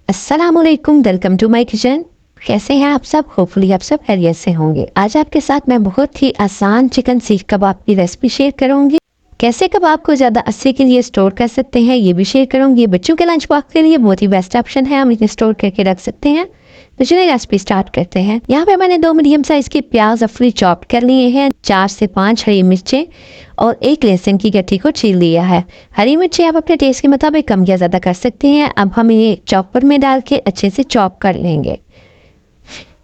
अस्सलामुअलैकुम, welcome to my kitchen. कैसे हैं आप सब? होपफुली आप सब खैरियत से होंगे। आज आपके साथ मैं बहुत ही आसान चिकन सीख कबाब की रेसिपी शेयर करूंगी। कैसे कबाब को ज़्यादा अरसे के लिए स्टोर कर सकते हैं ये भी शेयर करूंगी। बच्चों के लंच बॉक्स के लिए बहुत ही बेस्ट ऑप्शन है, हम इन्हें स्टोर करके रख सकते हैं। तो चलिए रेसिपी स्टार्ट करते हैं। यहाँ पे मैंने 2 मीडियम साइज के प्याज रफली चॉप कर लिए हैं, 4 से 5 हरी मिर्चें और 1 लहसुन की गट्ठी को छील लिया है। हरी मिर्ची आप अपने टेस्ट के मुताबिक कम या ज़्यादा कर सकते हैं। अब हम ये चॉपर में डाल के अच्छे से चॉप कर लेंगे।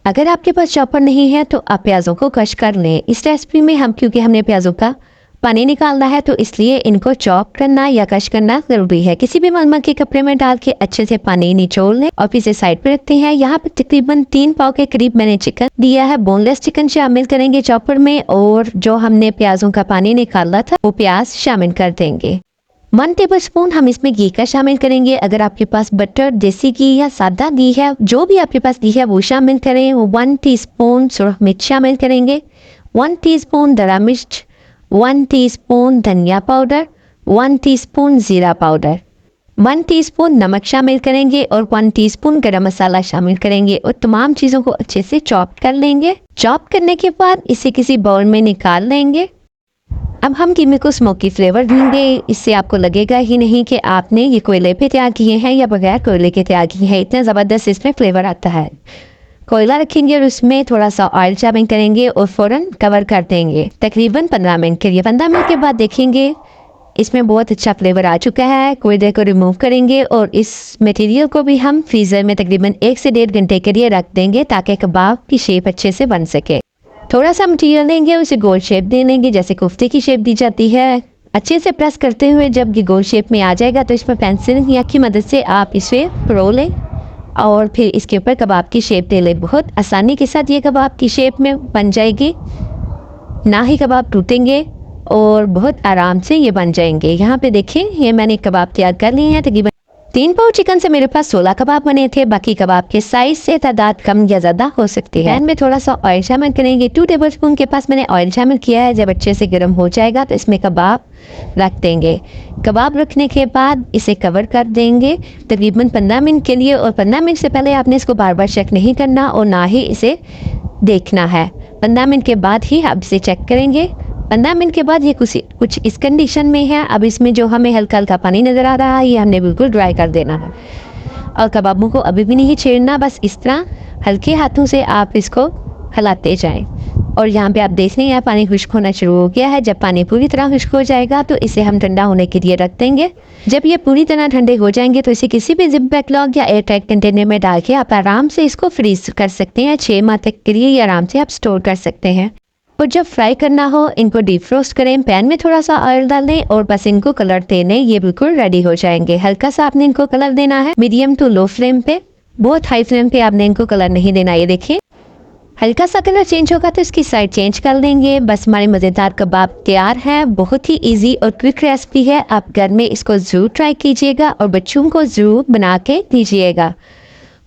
अगर आपके पास चॉपर नहीं है तो आप प्याज़ों को कश कर लें। इस रेसिपी में क्योंकि हमने प्याज़ों का पानी निकालना है तो इसलिए इनको चॉप करना या कश करना ज़रूरी है। किसी भी मलमल के कपड़े में डाल के अच्छे से पानी निचोड़ लें और फिर इसे साइड पे रखते हैं। यहाँ पे तकरीबन 3 पाव के करीब मैंने चिकन दिया है। बोनलेस चिकन शामिल करेंगे चॉपर में और जो हमने प्याज़ों का पानी निकाला था वो प्याज शामिल कर देंगे। 1 टेबल स्पून हम इसमें घी का शामिल करेंगे। अगर आपके पास बटर, देसी घी या सादा घी है, जो भी आपके पास घी है वो शामिल करें। 1 टीस्पून सुरख मिर्च शामिल करेंगे, 1 टीस्पून दरा मिर्च, 1 टीस्पून धनिया पाउडर, 1 टीस्पून जीरा पाउडर, 1 टीस्पून नमक शामिल करेंगे और 1 टीस्पून गरम मसाला शामिल करेंगे और तमाम चीज़ों को अच्छे से चॉप कर लेंगे। चॉप करने के बाद इसे किसी बाउल में निकाल लेंगे। अब हम कीमे को स्मोकी फ्लेवर देंगे। इससे आपको लगेगा ही नहीं कि आपने ये कोयले पे तैयार किए हैं या बगैर कोयले के तैयार किए हैं, इतना ज़बरदस्त इसमें फ्लेवर आता है। कोयला रखेंगे और उसमें थोड़ा सा ऑयल शामिल करेंगे और फ़ौरन कवर कर देंगे तकरीबन 15 मिनट के लिए। 15 मिनट के बाद देखेंगे इसमें बहुत अच्छा फ्लेवर आ चुका है। कोयले को रिमूव करेंगे और इस मटेरियल को भी हम फ्रीज़र में तकरीबन 1 से 1.5 घंटे के लिए रख देंगे ताकि कबाब की शेप अच्छे से बन सके। थोड़ा सा मटेरियल लेंगे, उसे गोल शेप दे लेंगे जैसे कोफ्ते की शेप दी जाती है। अच्छे से प्रेस करते हुए जब ये गोल शेप में आ जाएगा तो इसमें पेंसिल या की मदद से आप इसे परो लें और फिर इसके ऊपर कबाब की शेप दे लें। बहुत आसानी के साथ ये कबाब की शेप में बन जाएगी, ना ही कबाब टूटेंगे और बहुत आराम से ये बन जाएंगे। यहाँ पे देखें ये मैंने कबाब तैयार कर लिए हैं। तकरीबन 3 पाव चिकन से मेरे पास 16 कबाब बने थे। बाकी कबाब के साइज से तादाद कम या ज़्यादा हो सकती है। पैन में थोड़ा सा ऑयल शामिल करेंगे। 2 टेबल स्पून के पास मैंने ऑयल शामिल किया है। जब अच्छे से गर्म हो जाएगा तो इसमें कबाब रख देंगे। कबाब रखने के बाद इसे कवर कर देंगे तकरीबन 15 मिनट के लिए और 15 मिनट से पहले आपने इसको बार बार चेक नहीं करना और ना ही इसे देखना है। 15 मिनट के बाद ही आप इसे चेक करेंगे। 15 मिनट के बाद ये कुछ इस कंडीशन में है। अब इसमें जो हमें हल्का हल्का पानी नज़र आ रहा है ये हमने बिल्कुल ड्राई कर देना है और कबाबों को अभी भी नहीं छेड़ना, बस इस तरह हल्के हाथों से आप इसको हिलाते जाएं। और यहाँ पे आप देख रहे हैं पानी खुश्क होना शुरू हो गया है। जब पानी पूरी तरह खुश्क हो जाएगा तो इसे हम ठंडा होने के लिए रख देंगे। जब ये पूरी तरह ठंडे हो जाएंगे तो इसे किसी भी जिप बैकलॉग या एयर टाइट कंटेनर में डाल के आप आराम से इसको फ्रीज कर सकते हैं। 6 माह तक के लिए ये आराम से आप स्टोर कर सकते हैं। और जब फ्राई करना हो इनको डीप फ्रोस्ट करें। पैन में थोड़ा सा ऑयल डाल दें और बस इनको कलर दे दें। ये बिल्कुल रेडी हो जाएंगे। हल्का सा आपने इनको कलर देना है, मीडियम टू लो फ्लेम पे, बहुत हाई फ्लेम पे आपने इनको कलर नहीं देना। ये देखिए हल्का सा कलर चेंज होगा तो इसकी साइड चेंज कर देंगे। बस हमारे मज़ेदार कबाब तैयार है। बहुत ही इजी और क्विक रेसिपी है। आप घर में इसको ज़रूर ट्राई कीजिएगा और बच्चों को ज़रूर बना के दीजिएगा।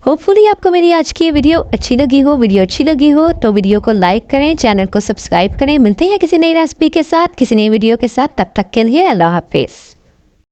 होपफुली आपको मेरी आज की वीडियो अच्छी लगी हो। वीडियो अच्छी लगी हो तो वीडियो को लाइक करें, चैनल को सब्सक्राइब करें। मिलते हैं किसी नई रेसिपी के साथ, किसी नई वीडियो के साथ। तब तक के लिए अल्लाह हाफिज़।